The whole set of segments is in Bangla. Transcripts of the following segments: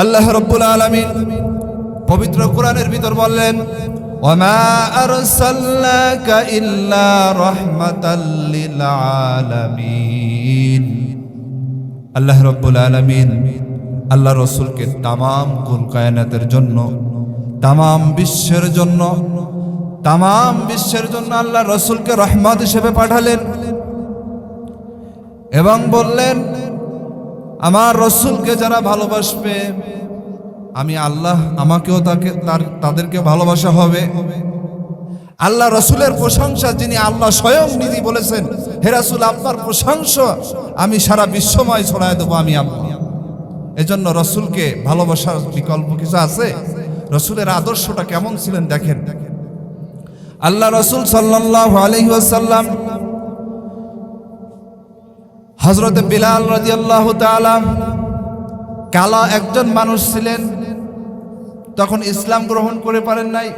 আল্লাহ রাব্বুল আলামিন পবিত্র কোরআনের ভিতর বললেন, ওয়ামা আরসালনাকা ইল্লা রাহমাতাল লিল আলামিন। আল্লাহ রাব্বুল আলামিন আল্লাহ রাসূলকে তামাম কুল কায়নাতের জন্য, তামাম বিশ্বের জন্য আল্লাহ রাসূলকে রহমত হিসেবে পাঠালেন এবং বললেন, আমার রাসূলকে যারা ভালোবাসবে আমি আল্লাহ আমাকেও তাদেরকে ভালোবাসা হবে। আল্লাহ রাসূলের প্রশংসা যিনি আল্লাহ স্বয়ং নিজে বলেছেন, হে রাসূল আপনার প্রশংসা আমি সারা বিশ্বময় ছড়ায় দেবো আমি আল্লাহ। এজন্য রাসূলকে ভালোবাসার বিকল্প কিছু আছে? রাসূলের আদর্শটা কেমন ছিলেন দেখেন। আল্লাহ রাসূল সাল্লাল্লাহু আলাইহি ওয়াসাল্লাম হযরত বিলাল রাদিয়াল্লাহু তাআলা কালা একজন মানুষ ছিলেন, তখন ইসলাম গ্রহণ করে পারেন নাই।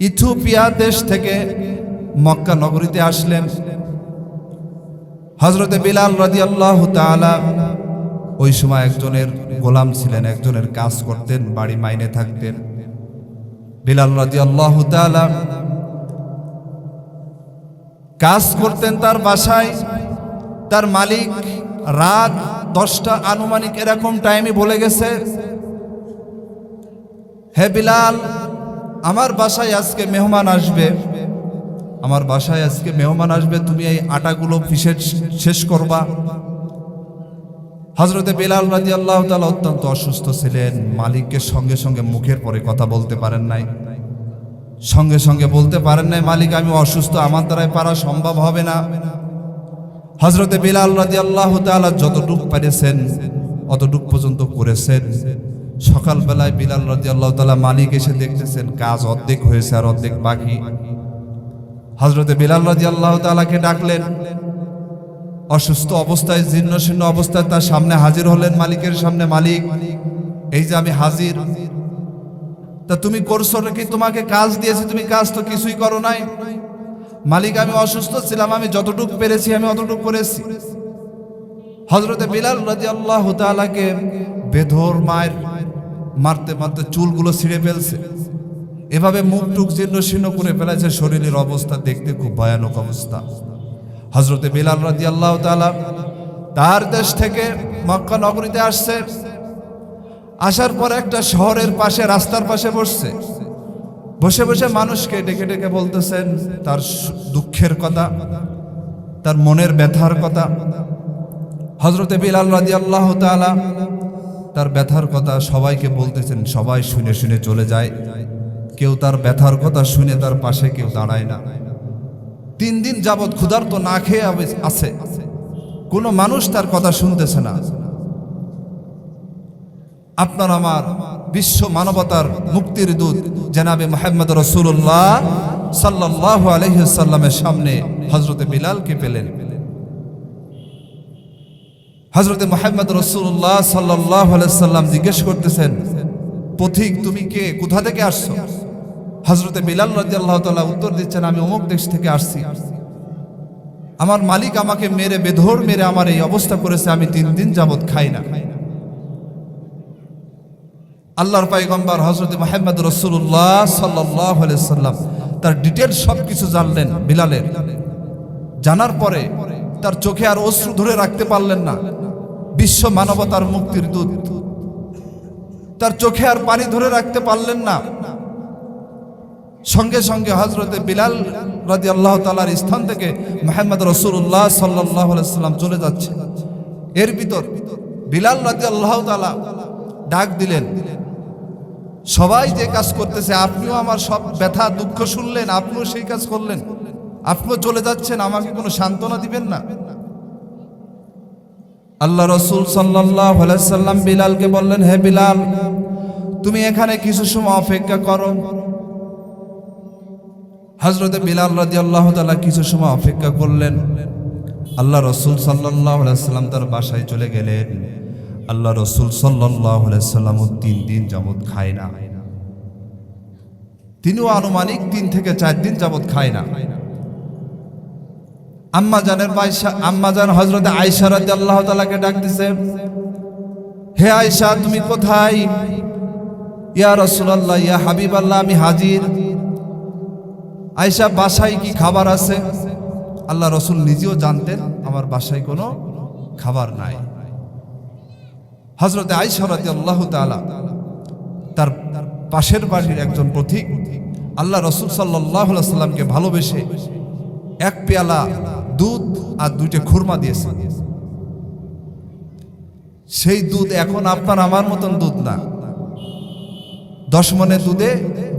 ইথিওপিয়া দেশ থেকে মক্কা নগরীতে আসলেন। হযরত বিলাল রাদিয়াল্লাহু তাআলা ওই সময় একজনের গোলাম ছিলেন, একজনের কাজ করতেন, বাড়ি মাইনে থাকতেন। বিলাল রাদিয়াল্লাহু তাআলা কাজ করতেন তার বাসায়। তার মালিক রাত 10টা আনুমানিক এরকম টাইমে বলে গেছে, হে বিলাল আমার বাসায় আজকে মেহমান আসবে, তুমি এই আটাগুলো পিষে শেষ করবা। হযরতে বিলাল রাদিয়াল্লাহু তাআলা অত্যন্ত অসুস্থ ছিলেন। মালিককে সঙ্গে সঙ্গে মুখের পরে কথা বলতে পারেন নাই, মালিক আমি অসুস্থ, আমার দ্বারাই পারা সম্ভব হবে না। হযরতে বিলাল রাদিয়াল্লাহু তাআলা যতটুকু পেরেছেন অতটুকু পর্যন্ত করেছেন। সকালবেলায় বিলাল রাদিয়াল্লাহু তাআলা মালিক এসে দেখতেছেন কাজ অর্ধেক হয়েছে আর অর্ধেক বাকি। হযরতে বিলাল রাদিয়াল্লাহু তাআলাকে ডাকলেন। অসুস্থ অবস্থায়, জীর্ণশীর্ণ অবস্থায় তার সামনে হাজির হলেন, মালিকের সামনে। মালিক এই যে আমি হাজির, তা তুমি করছো নাকি? তোমাকে কাজ দিয়েছি, তুমি কাজ তো কিছুই করো নাই। মালিক আমি অসুস্থ ছিলাম, আমি যতটুকু পেরেছি আমি অতটুকু করেছি। হযরতে বিলাল রাদিয়াল্লাহু তাআলাকে বেধর মারতে মারতে চুলগুলো ছিঁড়ে ফেলছে, এভাবে মুখ টুক জীর্ণশীর্ণ করে ফেলেছে। শরীরের অবস্থা দেখতে খুব ভয়ানক অবস্থা। হযরতে বিলাল রাদিয়াল্লাহু তাআলা তার দেশ থেকে মক্কা নগরীতে আসছে। আসার পর একটা শহরের পাশে, রাস্তার পাশে বসে বসে মানুষকে ডেকে ডেকে বলতেছেন তার দুঃখের কথা, তার মনের ব্যথার কথা। হযরতে বিলাল রাদিয়াল্লাহু তাআলা তার ব্যথার কথা সবাইকে বলতেছেন, সবাই শুনে শুনে চলে যায়। কেউ তার ব্যথার কথা শুনে তার পাশে কেউ দাঁড়ায় না। 3 দিন যাবৎ ক্ষুধার্ত না খেয়ে আছে, কোনো মানুষ তার কথা শুনতেছে না। আপনার আমার বিশ্ব মানবতার মুক্তির দূত জনাবে মুহাম্মদ রাসূলুল্লাহ সাল্লাল্লাহু আলাইহি ওয়াসাল্লামের সামনে হযরতে বিলালকে পেলেন। হযরতে মুহাম্মদ রাসূলুল্লাহ সাল্লাল্লাহু আলাইহি ওয়াসাল্লাম জিজ্ঞেস করতেছেন, পথিক তুমি কে, কোথা থেকে আসছো? হযরতে বিলাল রাদিয়াল্লাহু তাআলা উত্তর দিচ্ছেন, আমি অমুক দেশ থেকে আসছি। আমার মালিক আমাকে বেধর মেরে আমার এই অবস্থা করেছে, আমি 3 দিন যাবৎ খাই না। আল্লাহর পয়গম্বর হযরত মুহাম্মদ রাসূলুল্লাহ সাল্লাল্লাহু আলাইহি ওয়াসাল্লাম তার ডিটেইলস সবকিছু জানলেন বিলালের। জানার পরে তার চোখে আর অশ্রু ধরে রাখতে পারলেন না। বিশ্ব মানবতার মুক্তির দূত, তার চোখে আর পানি ধরে রাখতে পারলেন না। সঙ্গে সঙ্গে হযরতে বিলাল রাদিয়াল্লাহু তাআলার স্থান থেকে মুহাম্মদ রাসূলুল্লাহ সাল্লাল্লাহু আলাইহি ওয়াসাল্লাম চলে যাচ্ছে। এর ভিতর বিলাল রাদিয়াল্লাহু তাআলা ডাক দিলেন, সবাই যে কাজ করতেছে আপনিও আমার সব ব্যথা দুঃখ শুনলেন, আপনিও সেই কাজ করলেন, আপনিও চলে যাচ্ছেন, আমাকে কোনো সান্ত্বনা দিবেন না? আল্লাহ রাসূল সাল্লাল্লাহু আলাইহি ওয়াসাল্লাম বিলালকে বললেন, হে বিলাল তুমি এখানে কিছু সময় অপেক্ষা করো। হযরতে বিলাল রাদিয়াল্লাহু তাআলা কিছু সময় অপেক্ষা করলেন। আল্লাহ রাসূল সাল্লাল্লাহু আলাইহি ওয়াসাল্লাম তার বাসায় চলে গেলেন। আল্লাহ রাসূল সাল্লাল্লাহু আলাইহি ওয়াসাল্লাম 3 দিন যাবত খায় না। তিনিও আনুমানিক 3 থেকে 4 দিন যাবত খায় না। আম্মাজান হযরতে আয়েশা রাদিয়াল্লাহু তাআলাকে ডাক দিছে, হে আয়েশা তুমি কোথায়? ইয়া রাসূলুল্লাহ, ইয়া হাবিবাল্লাহ, আমি হাজির। আয়েশা, বাসায় কি খাবার আছে? আল্লাহ রসুল নিজেও জানতেন আমার বাসায় কোনো খাবার নাই। হযরতে আয়েশা রাদিয়াল্লাহু তাআলা তার পাশের বাড়ির একজন পথিক আল্লাহ রসুল সাল্লাল্লাহু আলাইহি সাল্লামকে ভালোবেসে এক পেয়ালা দুধ আর দুইটা খুরমা দিয়েছে। সেই দুধ এখন আপনার আমার মতন দুধ না। 10 মণের দুধে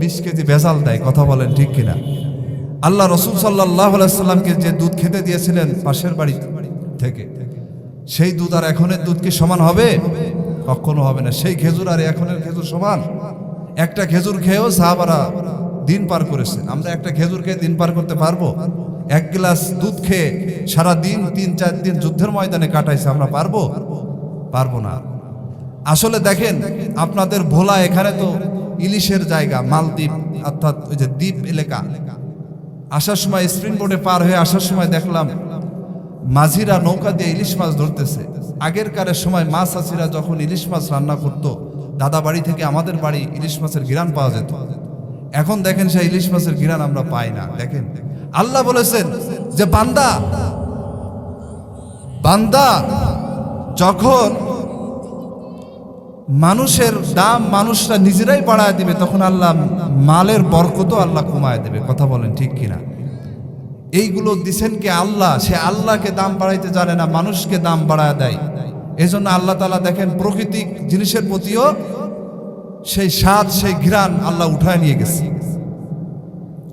20 কেজি ভেজাল দেয়। কথা বলেন ঠিক কিনা? আল্লাহ রসুল সাল্লাল্লাহু আলাইহি সাল্লামকে যে দুধ খেতে দিয়েছিলেন পাশের বাড়ি থেকে, সেই দুধ আর এখনের দুধ কি সমান হবে? কখনো হবে না। সেই খেজুর আর এখনের খেজুর সমান? একটা খেজুর খেয়েও সাহাবারা দিন পার করেছে। আমরা একটা খেজুর খেয়ে দিন পার করতে পারবো? এক গ্লাস দুধ খেয়ে সারা দিন 3-4 দিন যুদ্ধের ময়দানে কাটাইছে, আমরা পারবো? পারবো না। আসলে দেখেন, আপনাদের ভোলা এখানে তো ইলিশের জায়গা, মালদ্বীপ অর্থাৎ ওই যে দ্বীপ এলাকা। আসার সময় স্প্রিং বোর্ডে পার হয়ে আসার সময় দেখলাম মাঝিরা নৌকা দিয়ে ইলিশ মাছ ধরতেছে। আগের কারের সময় মাছ চাষিরা যখন ইলিশ মাছ রান্না করতো, দাদা বাড়ি থেকে আমাদের বাড়ি ইলিশ মাছের ঘিরান পাওয়া যেত। এখন দেখেন সেই ইলিশ মাছের ঘিরান আমরা পাই না। দেখেন, আল্লাহ বলেছেন যে বান্দা বান্দা যখন মানুষের দাম মানুষরা নিজেরাই বাড়ায় দিবে, তখন আল্লাহ মালের বরকতও আল্লাহ কমায় দেবে। কথা বলেন ঠিক কিনা? এইগুলো দিছেন কে? আল্লাহ। সে আল্লাহকে দাম বাড়াইতে জানে না, মানুষকে দাম বাড়ায় দেয়। এই জন্য আল্লাহ তাআলা দেখেন প্রাকৃতিক জিনিসের প্রতিও সেই স্বাদ, সেই ঘ্রাণ আল্লাহ উঠায় নিয়ে গেছে।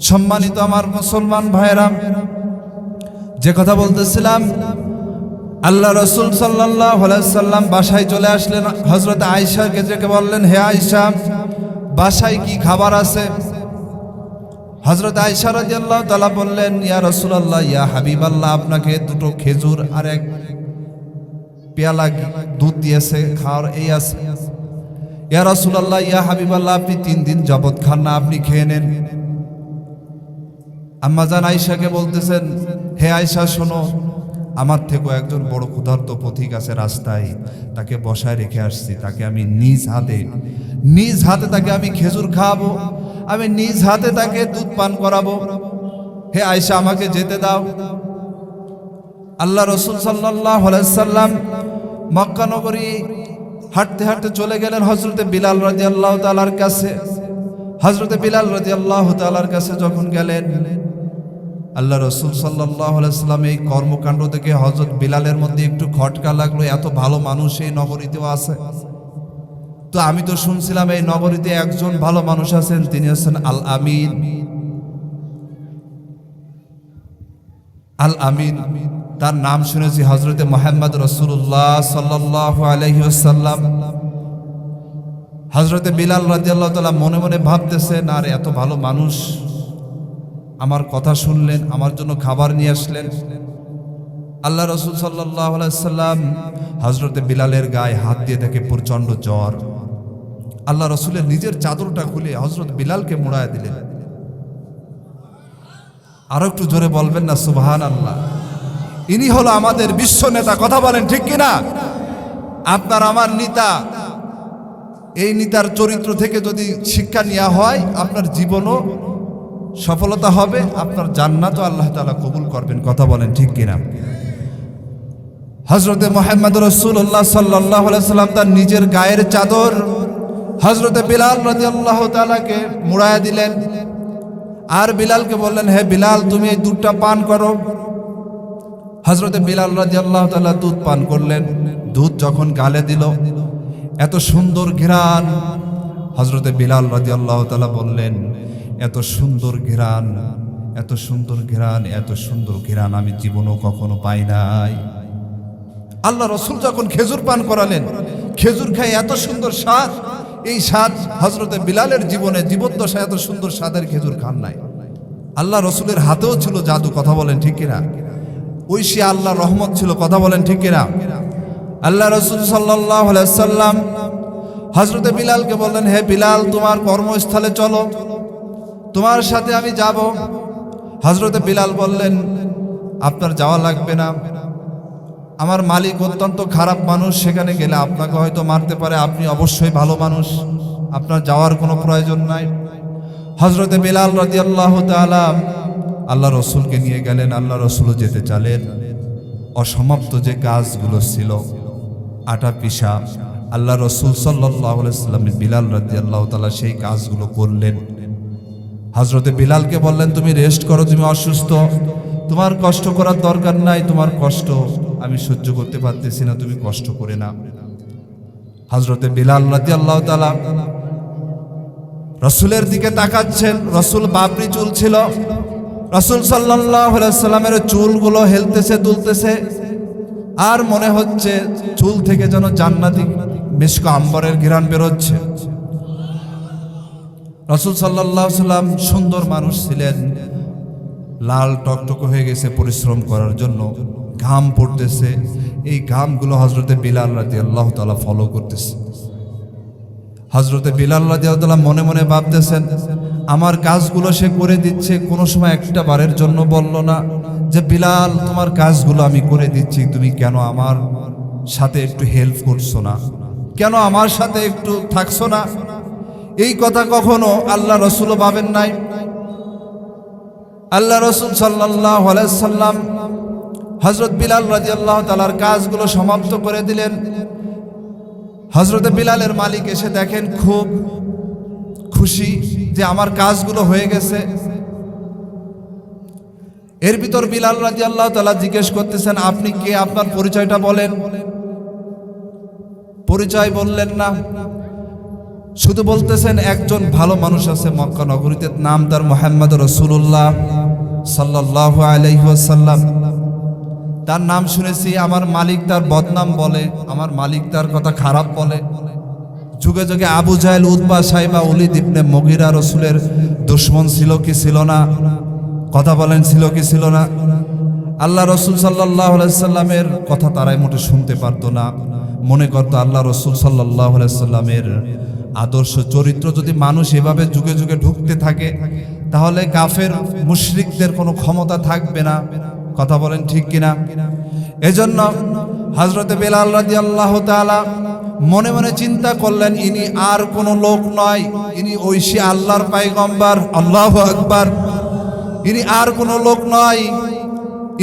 সম্মানিত আমার মুসলমান ভাইয়েরা, যে কথা বলতেছিলাম, আল্লাহ রসুল সাল্লাল্লাহু আলাইহি সাল্লাম বাসায় চলে আসলেন। হযরত আয়েশাকে ডেকে বললেন, হে আয়েশা, বাসায় কি খাবার আছে? হযরত আয়েশা রাদিয়াল্লাহু তাআলা বললেন, ইয়া রাসূলুল্লাহ, ইয়া হাবিবাল্লাহ, আপনাকে 2টো খেজুর আর 1 পেয়ালা দুধ দিয়েছে, খাওয়ার এই আছে। ইয়া রাসূলুল্লাহ, ইয়া হাবিবাল্লাহ, আপনি 3 দিন যাবত খান না, আপনি খেয়ে নেন। আম্মা জান আয়েশাকে বলতেছেন, হে আয়েশা শোনো, আমার থেকেও একজন বড় ক্ষুধার্ত পথিক আছে রাস্তায়, তাকে বসায় রেখে আসছি। তাকে আমি নিজ হাতে তাকে আমি খেজুর খাওয়াবো, আমি নিজ হাতে তাকে দুধ পান করাবো। হে আয়েশা, আমাকে যেতে দাও। আল্লাহ রসুল সাল্লাল্লাহু আলাইহি সাল্লাম মক্কা নগরী হাঁটতে হাঁটতে চলে গেলেন হযরতে বিলাল রাদিয়াল্লাহু তাআলার কাছে। হযরতে বিলাল রাদিয়াল্লাহু তাআলার কাছে যখন গেলেন, আল্লাহ রসুল সাল্লাল্লাহু আলাইহি সাল্লাম এই কর্মকাণ্ড থেকে হযরত বিলালের মধ্যে একটু খটকা লাগলো। এত ভালো মানুষ এই নগরীতেও আছে। তো আমি তো শুনছিলাম এই নগরীতে একজন ভালো মানুষ আছেন, তিনি হচ্ছেন আল আমিন। আল আমিন, তার নাম শুনেছি হযরতে মুহাম্মদ রাসূলুল্লাহ সাল্লাল্লাহু আলাইহি ওয়াসাল্লাম। হযরতে বিলাল রাদিয়াল্লাহু তাআলা মনে মনে ভাবতেছেন, আর এত ভালো মানুষ আমার কথা শুনলেন, আমার জন্য খাবার নিয়ে আসলেন। আল্লাহ রসুল সাল্লাল্লাহু আলাইহি সাল্লাম হযরতে বিলালের গায়ে হাত দিয়ে দেখে প্রচন্ড জ্বর। আল্লাহ রসুলের নিজের চাদরটা খুলে হযরত বিলালকে মুড়ায় দিলেন। আরো একটু জোরে বলবেন না সুবহানাল্লাহ? ইনি হলো আমাদের বিশ্ব নেতা। কথা বলেন ঠিক কিনা? আপনার আমার নেতা। এই নেতার চরিত্র থেকে যদি শিক্ষা নেওয়া হয়, আপনার জীবনও সফলতা হবে, আপনার জান্নাতও আল্লাহ তাআলা কবুল করবেন। কথা বলেন ঠিক কিনা? হযরতে মুহাম্মদ রাসূলুল্লাহ সাল্লাল্লাহু আলাইহি সাল্লাম তার নিজের গায়ের চাদর হযরতে বিলাল রাদিয়াল্লাহু তাআলাকে মুড়ায়া দিলেন। আর বিলালকে বললেন, হে বিলাল, তুমি এই দুধটা পান করো। হযরতে বিলাল রাদিয়াল্লাহু তাআলা দুধ পান করলেন। দুধ যখন গালে দিল, এত সুন্দর ঘ্রাণ। হযরতে বিলাল রাদিয়াল্লাহু তাআলা বললেন, এত সুন্দর ঘ্রাণ, এত সুন্দর ঘ্রাণ, এত সুন্দর ঘ্রাণ আমি জীবনেও কখনো পাই নাই। আল্লাহ রসুল যখন খেজুর পান করালেন, খেজুর খাই এত সুন্দর স্বাদ, এই স্বাদ হযরতে বিলালের জীবনে জীবদ্দশায় এত সুন্দর স্বাদের খেজুর খান নাই। আল্লাহ রসুলের হাতেও ছিল জাদু। কথা বলেন ঠিক কিনা? ঐশী আল্লাহ রহমত ছিল। কথা বলেন ঠিক কিনা? আল্লাহ রসুল সাল্লাল্লাহু আলাইহি সাল্লাম হযরতে বিলালকে বললেন, হে বিলাল, তোমার কর্মস্থলে চলো, তোমার সাথে আমি যাব। হযরতে বিলাল বললেন, আপনার যাওয়া লাগবে না, আমার মালিক অত্যন্ত খারাপ মানুষ, সেখানে গেলে আপনাকে হয়তো মারতে পারে, আপনি অবশ্যই ভালো মানুষ, আপনার যাওয়ার কোনো প্রয়োজন নাই। হযরতে বিলাল রাদিয়াল্লাহু তাআলা আল্লাহ রসুলকে নিয়ে গেলেন। আল্লাহ রসুলও যেতে চালেন। অসমাপ্ত যে কাজগুলো ছিল আটা পিসা, আল্লাহ রসুল সাল্লাল্লাহু আলাইহি ওয়াসাল্লাম বিলাল রাদিয়াল্লাহু তাআলা সেই কাজগুলো করলেন। হযরতে বিলালকে বললেন, তুমি রেস্ট করো, তুমি অসুস্থ, তোমার কষ্ট করার দরকার নাই, তোমার কষ্ট আমি সহ্য করতে পারতেছি না, তুমি কষ্ট করে না। হযরতে বিলাল রাদিয়াল্লাহু তাআলা রসুলের দিকে তাকাচ্ছেন। রসুল বাবরি চুল ছিল, রসুল সাল্লাল্লাহু আলাইহি ওয়াসাল্লামের চুলগুলো হেলতেছে দুলতেছে, আর মনে হচ্ছে চুল থেকে যেন জান্নাতি মিশক আম্বরের ঘ্রাণ বেরোচ্ছে। রসুল সাল্লাল্লাহু আলাইহি ওয়াসাল্লাম সুন্দর মানুষ ছিলেন, লাল টকটক হয়ে গেছে পরিশ্রম করার জন্য, ঘাম পড়তেছে। এই ঘামগুলো হযরতে বিলাল রাদিয়াল্লাহু তাআলা ফলো করতেছে। হযরতে বিলাল রাদিয়াল্লাহু তাআলা মনে মনে ভাবতেছেন, আমার কাজগুলো সে করে দিচ্ছে, কোনো সময় একটা বারের জন্য বলল না যে বিলাল তোমার কাজগুলো আমি করে দিচ্ছি, তুমি কেন আমার সাথে একটু হেল্প করছো না, কেন আমার সাথে একটু থাকছো না? এই কথা কখনো আল্লাহ রসুলও ভাবেন নাই। আল্লাহ রসুল সাল্লাল্লাহু আলাইহি ওয়াসাল্লাম হযরত বিলাল রাদিয়াল্লাহু তাআলার কাজগুলো সমাপ্ত করে দিলেন। হযরতে বিলালের মালিক এসে দেখেন খুব খুশি যে আমার কাজগুলো হয়ে গেছে। এর ভিতর বিলাল রাদিয়াল্লাহু তাআলা জিজ্ঞেস করতেছেন, আপনি কে, আপনার পরিচয়টা বলেন। পরিচয় বললেন না, শুধু বলতেছেন একজন ভালো মানুষ আছে মক্কা নগরীতে, নাম তার মুহাম্মদ রাসূলুল্লাহ সাল্লাল্লাহু আলাইহি ওয়াসাল্লাম। তার নাম শুনেছি, আমার মালিক তার বদনাম বলে, আমার মালিক তার কথা খারাপ বলে। যুগে যুগে আবু জাহেল, উতবা, সাইবা, ওলীদ ইবনে মুগীরা রসুলের দুশমন ছিল কি ছিল না? কথা বলেন, ছিল কি ছিল না? আল্লাহ রসুল সাল্লাল্লাহু আলাইহি সাল্লামের কথা তারাই মোটে শুনতে পারতো না, মনে করতো আল্লাহ রসুল সাল্লাল্লাহু আলাইহি সাল্লামের আদর্শ চরিত্র যদি মানুষ এভাবে যুগে যুগে ঢুকতে থাকে তাহলে কাফের মুশরিকদের কোনো ক্ষমতা থাকবে না। কথা বলেন ঠিক কিনা? এজন্য হযরতে বিলাল রাদিয়াল্লাহু তাআলা মনে মনে চিন্তা করলেন, ইনি আর কোনো লোক নয়, ইনি ঐশী আল্লাহর পয়গম্বর। আল্লাহু আকবার। ইনি আর কোনো লোক নয়,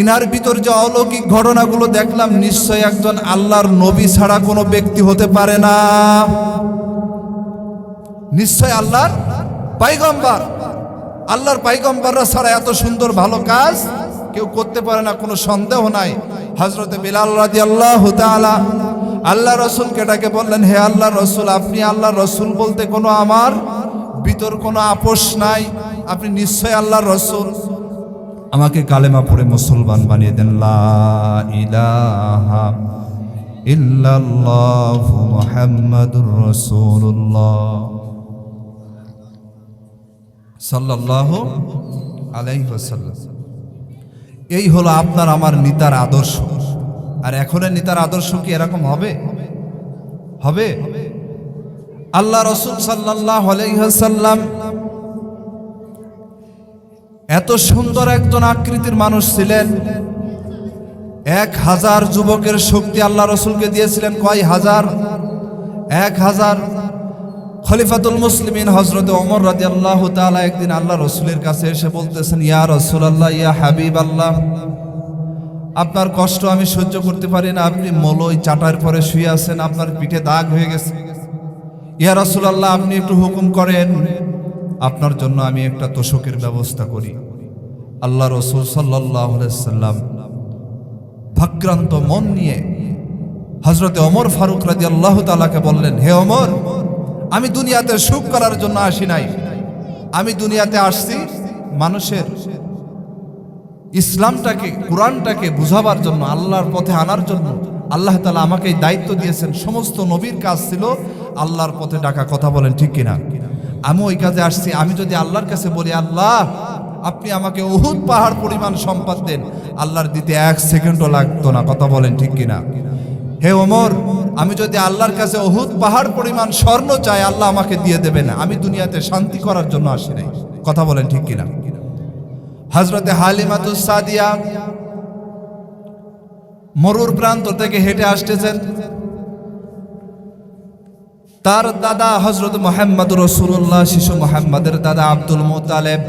ইনার ভিতর যে অলৌকিক ঘটনাগুলো দেখলাম, নিশ্চয় একজন আল্লাহর নবী ছাড়া কোনো ব্যক্তি হতে পারে না, নিশ্চয় আল্লাহর পয়গম্বর। আল্লাহর পয়গম্বররা ছাড়া এত সুন্দর ভালো কাজ কেউ করতে পারে না, কোনো সন্দেহ নাই। হযরতে বিলাল রাদিয়াল্লাহু তাআলা আল্লাহ রসুলকে ডাকে বললেন, হে আল্লাহ রসুল, আপনি আল্লাহ রসুল বলতে কোনো আমার ভিতর কোনো আপোষ নাই, আপনি নিশ্চয় আল্লাহ রসুল, আমাকে কালেমা পড়ে মুসলমান বানিয়ে দেন। লা ইলাহা ইল্লাল্লাহু মুহাম্মাদুর রাসূলুল্লাহ সাল্লাল্লাহু আলাইহি ওয়াসাল্লাম। এই হলো আপনার আমার নেতার আদর্শ। আর এখনের নেতার আদর্শ কি এরকম হবে? হবে? আল্লাহ রসুল সাল্লাল্লাহু আলাইহি ওয়াসাল্লাম এত সুন্দর একজন আকৃতির মানুষ ছিলেন। 1000 যুবকের শক্তি আল্লাহ রসুলকে দিয়েছিলেন। কয় হাজার? 1000। খলিফাতুল মুসলিমিন হযরতে ওমর রাদিয়াল্লাহু তাআলা একদিন আল্লাহ রসুলের কাছে এসে বলতেছেন, ইয়া রাসূলুল্লাহ, ইয়া হাবিবাল্লাহ, আপনার কষ্ট আমি সহ্য করতে পারি না, আপনি মলই চাটার পরে শুয়ে আছেন, আপনার পিঠে দাগ হয়ে গেছে। ইয়া রাসূলুল্লাহ, আপনি একটু হুকুম করেন, আপনার জন্য আমি একটা তোশকের ব্যবস্থা করি। আল্লাহ রসুল সাল্লাল্লাহু আলাইহি ওয়াসাল্লাম ভাক্রান্ত মন নিয়ে হযরতে ওমর ফারুক রাদিয়াল্লাহু তাআলাকে বললেন, হে ওমর, আমি দুনিয়াতে সুখ করার জন্য আসি নাই, আমি দুনিয়াতে আসছি মানুষের ইসলামটাকে, কোরআনটাকে বুঝাবার জন্য, আল্লাহর পথে আনার জন্য। আল্লাহ তাআলা আমাকে এই দায়িত্ব দিয়েছেন। সমস্ত নবীর কাজ ছিল আল্লাহর পথে ডাকা। কথা বলেন ঠিক কিনা? আমি ওই কাজে আসছি। আমি যদি আল্লাহর কাছে বলি, আল্লাহ আপনি আমাকে উহুদ পাহাড় পরিমাণ সম্পদ দেন, আল্লাহর দিতে 1 সেকেন্ডও লাগতো না। কথা বলেন ঠিক কিনা? হে ওমর, আমি যদি আল্লাহর কাছে উহুদ পাহাড় পরিমাণ স্বর্ণ চাই, আল্লাহ আমাকে দিয়ে দেবে না। আমি দুনিয়াতে শান্তি করার জন্য আসি নাই। কথা বলেন ঠিক কিনা? হযরতে হালিমাতুস সাদিয়া মরুর প্রান্ত থেকে হেঁটে আসতেছেন। তার দাদা হযরত মুহাম্মদ রাসূলুল্লাহ, শিশু মুহাম্মাদের দাদা আব্দুল মুত্তালিব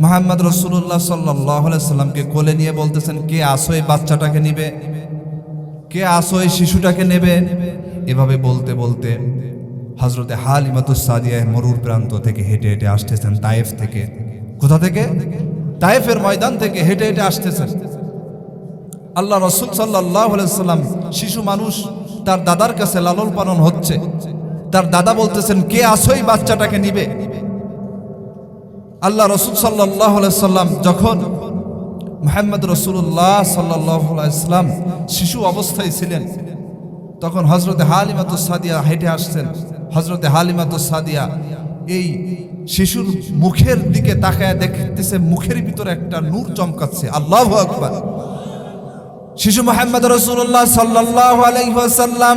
মুহাম্মদ রাসূলুল্লাহ সাল্লাল্লাহু আলাইহি সাল্লামকে কোলে নিয়ে বলতেছেন, কে আসো এই বাচ্চাটাকে নিবে, কে আসো এই শিশুটাকে নেবে। এভাবে বলতে বলতে হযরতে হালিমাতুস সাদিয়া মরুর প্রান্ত থেকে হেঁটে হেঁটে আসতেছেন তায়েফ থেকে। কোথা থেকে? তায়েফের ময়দান থেকে হেঁটে হেঁটে আসতেছেন। আল্লাহ রাসূল সাল্লাল্লাহু আলাইহি সাল্লাম শিশু মানুষ, তার দাদার কাছে লালন পালন হচ্ছে। তার দাদা বলতেছেন, কে আসো এই বাচ্চাটাকে নিবে। আল্লাহ রাসূল সাল্লাল্লাহু আলাইহি সাল্লাম যখন মুহাম্মদ রাসূলুল্লাহ সাল্লাল্লাহু আলাইহি সাল্লাম শিশু অবস্থায় ছিলেন, তখন হযরতে হালিমাতুস সাদিয়া হেঁটে আসছেন। হযরতে হালিমাতুস সাদিয়া এই শিশুর মুখের দিকে তাকায় দেখতেছে, মুখের ভিতরে একটা নূর চমকাচ্ছে। আল্লাহু আকবার। শিশু মুহাম্মদ রাসূলুল্লাহ সাল্লাল্লাহু আলাইহি ওয়াসাল্লাম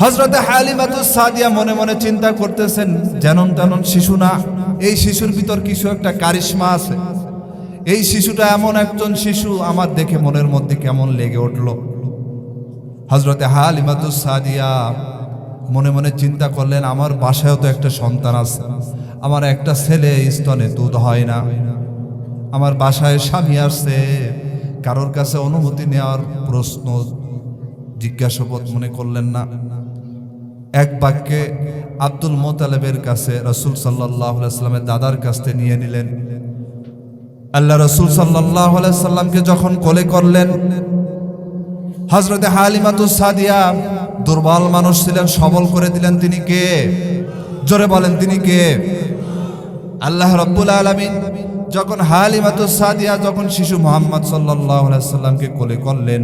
হযরতে হালিমাতুস সাদিয়া মনে মনে চিন্তা করতেছেন, যেমন তেমন শিশু না, এই শিশুর ভিতর কিছু একটা কারিশমা আছে। এই শিশুটা এমন একজন শিশু, আমার দেখে মনের মধ্যে কেমন লেগে উঠল। হযরতে হালিমাতুস সাদিয়া মনে মনে চিন্তা করলেন, আমার বাসায়ও তো একটা সন্তান আছে, আমার একটা ছেলে স্তনে দুধ হয় না, আমার বাসায় স্বামী আসছে, কারোর কাছে অনুমতি নেওয়ার প্রশ্ন জিজ্ঞাসাবাদ মনে করলেন না। এক বাক্যে আব্দুল মুত্তালিবের কাছে রাসূল সাল্লাল্লাহু আলাইহি সাল্লামের দাদার কাছে নিয়ে নিলেন। আল্লাহ রাসূল সাল্লাল্লাহু আলাইহি সাল্লামকে যখন কোলে করলেন, হযরতে হালিমাতুস সাদিয়া দুর্বল মানুষ ছিলেন, সবল করে দিলেন। তিনি কে? জোরে বলেন, তিনি কে? আল্লাহ রাব্বুল আলামিন যখন হালিমাতুস সাদিয়া যখন শিশু মুহাম্মদ সাল্লাল্লাহু আলাইহি সাল্লামকে কোলে করলেন,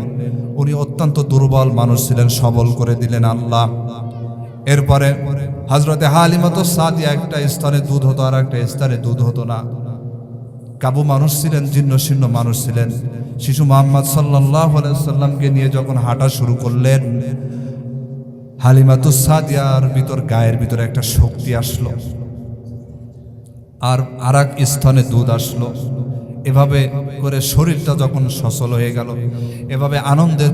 উনি অত্যন্ত দুর্বল মানুষ ছিলেন, সবল করে দিলেন আল্লাহ। এরপরে হযরতে হালিমাতুস সাদিয়া একটা স্তরে দুধ হতো আর একটা স্তরে দুধ হতো না। কাবু মানুষ ছিলেন, জীর্ণশীর্ণ মানুষ ছিলেন। শিশু মুহাম্মদ সাল্লাল্লাহু আলাইহি সাল্লামকে নিয়ে যখন হাঁটা শুরু করলেন, হালিমাতুস সাদিয়ার ভিতর গায়ের ভিতরে একটা শক্তি আসলো, আর আরেক স্থানে দুধ আসলো। এভাবে করে শরীরটা যখন সচল হয়ে গেল, এভাবে আনন্দের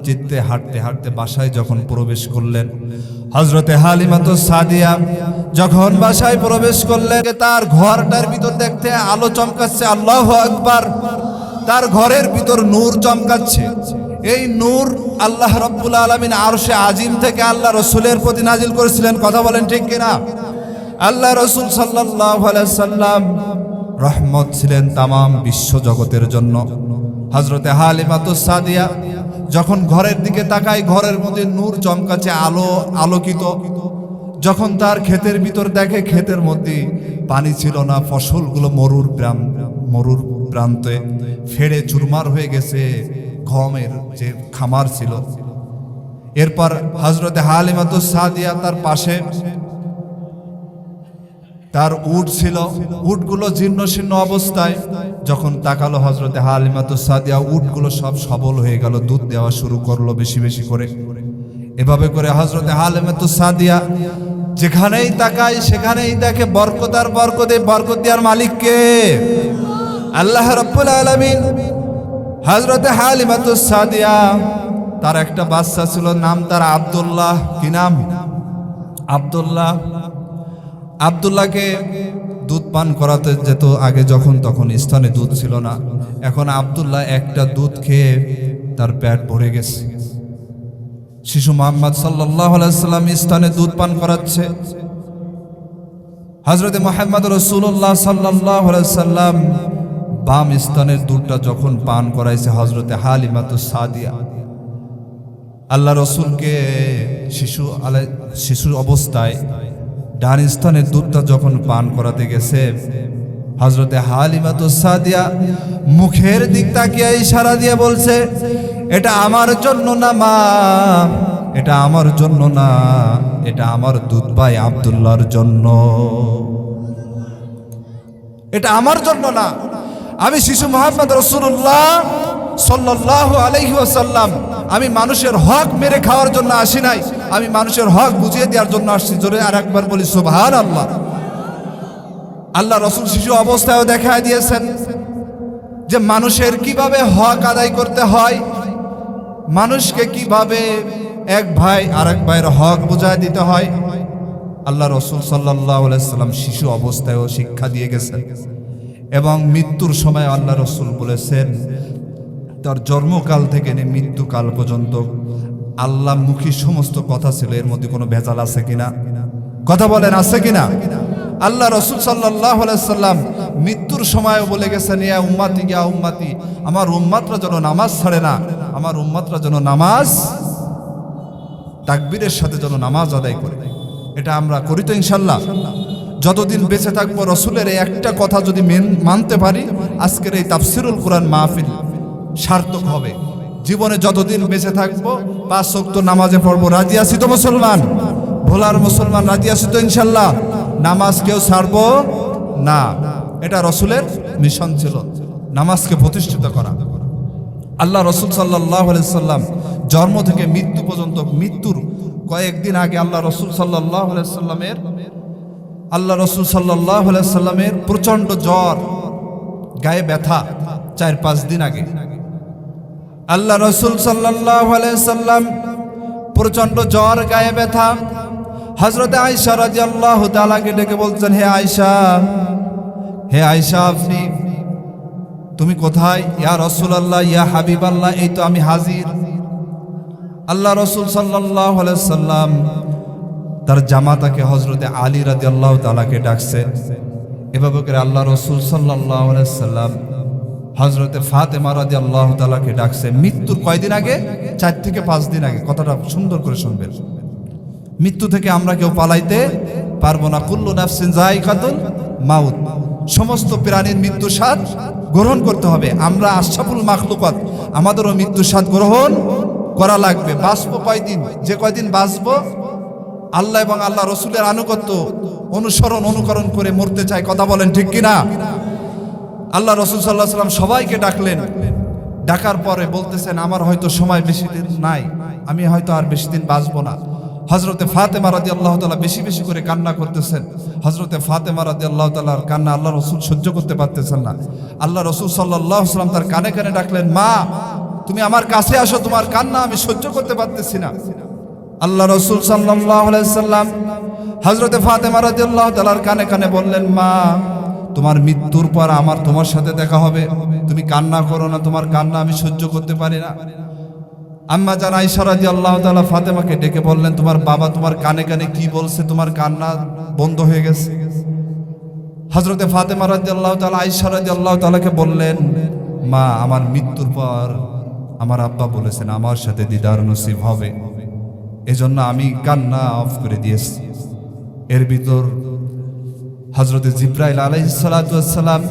চিত্তে হাঁটতে হাঁটতে বাসায় যখন প্রবেশ করলেন, হযরতে হালিমাতুস সাদিয়া যখন বাসায় প্রবেশ করলেন, তার ঘরটার ভিতর দেখতে আলো চমকাচ্ছে। আল্লাহু আকবার। তার ঘরের ভিতর নূর চমকাচ্ছে। এই নূর আল্লাহ রাব্বুল আলামিন আরশে আজিম থেকে আল্লাহ রাসূলের প্রতি নাজিল করেছিলেন। কথা বলেন ঠিক কিনা? আল্লাহ রাসূল সাল্লাল্লাহু আলাইহি সাল্লাম রহমত ছিলেন তামাম বিশ্ব জগতের জন্য। হযরতে হালিমাতুস সাদিয়া যখন ঘরের দিকে তাকায়, ঘরের মধ্যে নূর চমকাচ্ছে, আলোকিত। যখন তার ক্ষেতের ভিতর দেখে, ক্ষেতের মধ্যে পানি ছিল না, ফসলগুলো মরুর প্রান্তে ফেড়ে চুরমার হয়ে গেছে, গমের যে খামার ছিল। এরপর হযরতে হালিমাতুস সাদিয়া তার পাশে তার উট ছিল, উটগুলো জীর্ণশীর্ণ অবস্থায়। যখন তাকালো হযরতে হালিমাতুস সাদিয়া, উটগুলো সব সবল হয়ে গেল, দুধ দেওয়া শুরু করলো বেশি বেশি করে। এভাবে করে হযরতে হালিমাতুস সাদিয়া যেখানেই তাকায় সেখানেই দেখে বরকত আর বরকত। এই বরকত দেওয়ার মালিক কে? আল্লাহ রাব্বুল আলামিন। হযরতে হালিমাতুস সাদিয়া তার একটা বাচ্চা ছিল, নাম তার আব্দুল্লাহ। কি নাম? আব্দুল্লাহ। আব্দুল্লাহকে দুধ পান করাতে যেত আগে, যখন তখন স্থানে দুধ ছিল না। এখন আব্দুল্লাহ একটা দুধ খেয়ে তার পেট ভরে গেছে। শিশু মুহাম্মদ সাল্লাল্লাহু আলাইহি সাল্লাম স্থানে দুধ পান করাচ্ছে। হযরতে মুহাম্মদ রাসূলুল্লাহ সাল্লাল্লাহু আলাইহি সাল্লাম বাম স্থানের দুধটা যখন পান করাইছে হযরতে হালিমাতুস সাদিয়া, আল্লাহ রাসূলকে শিশু অবস্থায় ডান স্থানের দুধটা যখন পান করাতে গেছে, হযরতে হালিমাতুস সাদিয়া মুখের দিক তাকিয়ে ইশারা দিয়ে বলছে, এটা আমার জন্য না মা, এটা আমার জন্য না, এটা আমার দুধ ভাই আব্দুল্লাহর জন্য, এটা আমার জন্য না। আমি শিশু মুহাম্মদ রাসূলুল্লাহ সাল্লাল্লাহু আলাইহি ওয়াসাল্লাম, আমি মানুষের হক মেরে খাওয়ার জন্য আসি নাই, আমি মানুষের হক বুঝিয়ে দেওয়ার জন্য আসছি। জোরে আর একবার বলি সুবহানাল্লাহ। আল্লাহ রাসূল শিশু অবস্থায়ও দেখায় দিয়েছেন। যে মানুষের কিভাবে হক আদায় করতে হয়, মানুষকে কিভাবে এক ভাই আরেক ভাইয়ের হক বুঝায় দিতে হয়। আল্লাহ রসুল সাল্লাল্লাহু আলাইহি সাল্লাম শিশু অবস্থায়ও শিক্ষা দিয়ে গেছেন এবং মৃত্যুর সময় আল্লাহ রসুল বলেছেন তার জন্মকাল থেকে নিয়ে মৃত্যুকাল পর্যন্ত আল্লাহ মুখী সমস্ত কথা ছিল, এর মধ্যে কোনো ভেজাল আছে কিনা? কথা বলেন, আছে কিনা? আল্লাহ রসুল সাল্লাল্লাহু আলাইহি সাল্লাম মৃত্যুর সময়ও বলে গেছেন, ইয়া উম্মতি ইয়া উম্মতি, আমার উম্মতরা যেন নামাজ ছাড়ে না, আমার উম্মতরা যেন নামাজ তাকবীরের সাথে যেন নামাজ আদায় করে। এটা আমরা করি তো ইনশাল্লাহ? যতদিন বেঁচে থাকবো রসুলের এই একটা কথা যদি মানতে পারি, আজকের এই তাফসিরুল কোরআন মাহফিল সার্থক হবে। জীবনে যতদিন বেঁচে থাকবো 5 ওয়াক্ত নামাজে পড়বো। রাজি আছি তো মুসলমান? ভোলার মুসলমান রাজি আছি তো ইনশাল্লাহ? নামাজ কেউ ছাড়বো না। এটা রসুলের মিশন ছিল, নামাজকে প্রতিষ্ঠিত করা। আল্লাহ রসুল সাল্লাল্লাহু আলাইহি সাল্লাম জন্ম থেকে মৃত্যু পর্যন্ত, মৃত্যুর কয়েকদিন আগে আল্লাহ রসুল সাল্লাল্লাহু আলাইহি সাল্লামের প্রচন্ড জ্বর, গায়ে ব্যথা, 4-5 দিন আগে আল্লাহ রসুল সাল্লাল্লাহু আলাইহি সাল্লাম প্রচন্ড জ্বর, গায়ে ব্যথা। হযরত আয়েশা রাদিয়াল্লাহু তাআলাকে ডেকে বলছেন, হে আয়েশা তুমি কোথায়? ইয়া রাসূলুল্লাহ, ইয়া হাবিবাল্লাহ, এই তো আমি হাজির। আল্লাহ রসুল সাল্লাল্লাহু আলাইহি সাল্লাম তার জামাতাকে হযরত আলী রাদিয়াল্লাহু তাআলাকে ডাকছে। এভাবে করে আল্লাহ রসুল সাল্লাল্লাহু আলাইহি সাল্লাম হযরত ফাতেমা রাদিয়াল্লাহু তাআলাকে ডাকছে। মৃত্যুর কয়দিন আগে? 4 থেকে 5 দিন আগে। কথাটা সুন্দর করে শুনবেন। মৃত্যু থেকে আমরা কেউ পালাইতে পারবো না। কুল্লু নাফসিন যায়িকাতুল মাউত, সমস্ত প্রাণীর মৃত্যু স্বাদ গ্রহণ করতে হবে। আমরা আশরাফুল মাখলুকাত, আমাদেরও মৃত্যু স্বাদ গ্রহণ করা লাগবে। বাঁচবো কয়দিন? যে কয়দিন বাঁচবো আল্লাহ এবং আল্লাহ রসুলের আনুগত্য অনুকরণ করে মরতে চাই। কথা বলেন ঠিক কিনা? আল্লাহ রসুল সাল্লাল্লাহু আলাইহি সাল্লাম সবাইকে ডাকলেন। ডাকার পরে বলতেছেন, আমার হয়তো সময় বেশি দিন নাই, আমি হয়তো আর বেশি দিন বাঁচবো না। হযরতে ফাতেমা রাদিয়াল্লাহু তাআলা বেশি বেশি করে কান্না করতেছেন। হযরতে ফাতেমা রাদিয়াল্লাহু তাআলার কান্না আল্লাহ রসুল সহ্য করতে পারতেছেন না। আল্লাহ রসুল সাল্লাল্লাহু আলাইহি সাল্লাম তার কানে কানে ডাকলেন, মা তুমি আমার কাছে আসো, তোমার কান্না আমি সহ্য করতে পারতেছি না। আল্লাহ রসুল সাল্লাল্লাহু আলাইহি সাল্লাম হযরতে ফাতেমা রাদিয়াল্লাহু তাআলার কানে কানে বললেন, মা তোমার মৃত্যুর পর আমার তোমার সাথে দেখা হবে, তুমি কান্না করো না, তোমার কান্না আমি সহ্য করতে পারি না। আম্মা জান আয়েশা রাদিয়াল্লাহু তাআলা ফাতেমাকে ডেকে বললেন, তোমার বাবা তোমার কানে কানে কি বলছে? তোমার কান্না বন্ধ হয়ে গেছে। হযরতে ফাতেমা রাদিয়াল্লাহু তাআলা আয়েশা রাদিয়াল্লাহু তাআলাকে বললেন, মা আমার মৃত্যুর পর আমার আব্বা বলেছেন আমার সাথে দিদার নসিব হবে, এজন্য আমি কান্না অফ করে দিয়েছি। এর ভিতর হযরতে জিবরাইল আলাইহিস সালাতু ওয়াস সালাম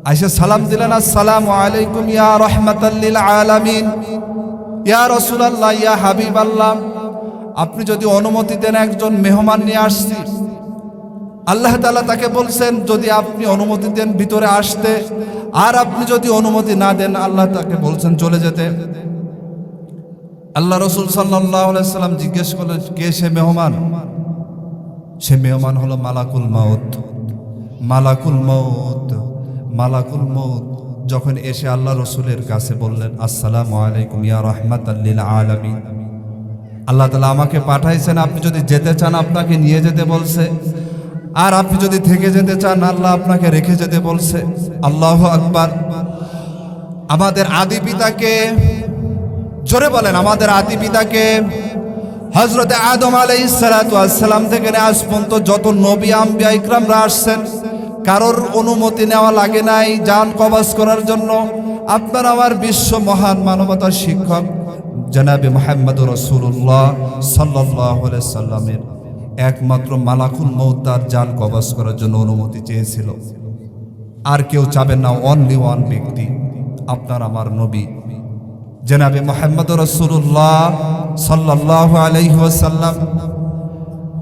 আয়েশা সালাম দিলেন, আসসালামু আলাইকুম ইয়া রাহমাতাল লিল আলামিন, ইয়া রাসূলুল্লাহ, ইয়া হাবিবাল্লাহ, আপনি যদি অনুমতি দেন একজন মেহমান নিয়ে আসছি। আল্লাহ তাআলা তাকে বলছেন যদি আপনি অনুমতি দেন ভিতরে আসতে, আর আপনি যদি অনুমতি না দেন আল্লাহ তাকে বলছেন চলে যেতে। আল্লাহ রসুল সাল্লাল্লাহু আলাইহি সাল্লাম জিজ্ঞেস করলেন, কে সে মেহমান? সে মেহমান হলো মালাকুল মাউত। মালাকুল মউত যখন এসে আল্লাহ রসুলের কাছে বললেন, আসসালামু আলাইকুম ইয়া রাহমাতাল লিল আলামিন, আল্লাহ তাআলা আমাকে পাঠাইছেন, আপনি যদি যেতে চান আপনাকে নিয়ে যেতে বলছে, আর আপনি যদি থেকে যেতে চান আল্লাহ আপনাকে রেখে যেতে বলছে। আল্লাহু আকবার। আমাদের আদি পিতাকে, জোরে বলেন, আমাদের আদি পিতাকে হযরতে আদম আলাইহিস সালাতু ওয়াস সালাম থেকে আজ পর্যন্ত যত নবী আম্বিয়া ইকরামরা আসছেন, কারোর অনুমতি নেওয়া লাগে নাই জান কবজ করার জন্য। আপনার আমার বিশ্ব মহান মানবতার শিক্ষক জনাবে মুহাম্মদুর রাসূলুল্লাহ সাল্লাল্লাহু আলাইহি সাল্লামের একমাত্র মালাকুল মউত তার জান কবজ করার জন্য অনুমতি চেয়েছিল। আর কেউ চাবেন না, অনলি ওয়ান ব্যক্তি, আপনার আমার নবী জনাবে মুহাম্মদুর রাসূলুল্লাহ সাল্লাল্লাহু আলাইহি ওয়াসাল্লাম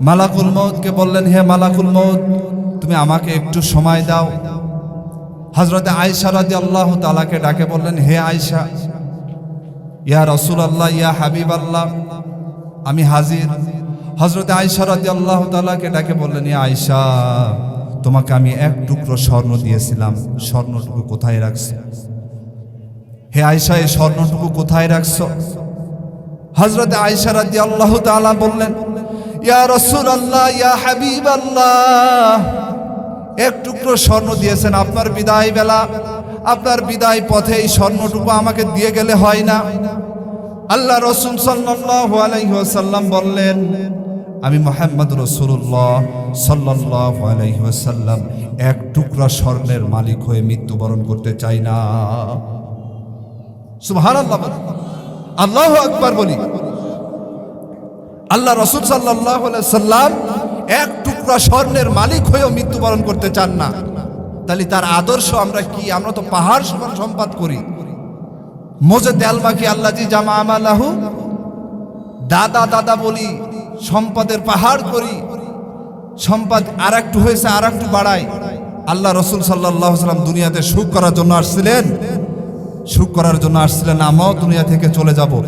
মালাকুল মউতকে বললেন, হে মালাকুল মউত, তুমি আমাকে একটু সময় দাও। হযরতে আয়েশা রাদিয়াল্লাহু তাআলাকে ডাকে বললেন, হে আয়েশা, ইয়া রাসূলুল্লাহ, ইয়া হাবিবাল্লাহ, আমি হাজির। হযরতে আয়েশা রাদিয়াল্লাহু তাআলাকে ডাকে বললেন, ইয়া আয়েশা, তোমাকে আমি এক টুকরো স্বর্ণ দিয়েছিলাম, স্বর্ণটুকু কোথায় রাখছো? হে আয়েশা, এই স্বর্ণটুকু কোথায় রাখছো? হযরত আয়েশা রাদিয়াল্লাহু তাআলা বললেন, ইয়া রাসূলুল্লাহ, ইয়া হাবিবাল্লাহ, এক টুকরো স্বর্ণ দিয়েছেন আপনার বিদায় বেলা, আপনার বিদায় পথে এই স্বর্ণটুকু আমাকে দিয়ে গেলে হয় না? আল্লাহ রাসূল সাল্লাল্লাহু আলাইহি ওয়াসাল্লাম বললেন, আমি মুহাম্মদ রাসূলুল্লাহ সাল্লাল্লাহু আলাইহি ওয়াসাল্লাম এক টুকরা স্বর্ণের মালিক হয়ে মৃত্যুবরণ করতে চাই না। সুবহানাল্লাহ, আল্লাহু আকবার বলি। আল্লাহ রাসূল সাল্লাল্লাহু আলাইহি ওয়াসাল্লাম এক টুকরা স্বর্ণের মালিক হয়েও মৃত্যুবরণ করতে চান না। তাহলে তার আদর্শ আমরা কি? আমরা তো পাহাড় সমান সম্পদ করি। মোজে তেল মাখি আল্লাহ জি জামা আমালাহু, দাদা দাদা বলি, সম্পদের পাহাড় করি, সম্পদ আর একটু হয়েছে আর একটু বাড়াই। আল্লাহ রাসূল সাল্লাল্লাহু আলাইহি ওয়াসাল্লাম দুনিয়াতে সুখ করার জন্য আসছিলেন, সুখ করার জন্য আসছিলেন। আমরাও দুনিয়া থেকে চলে যাব,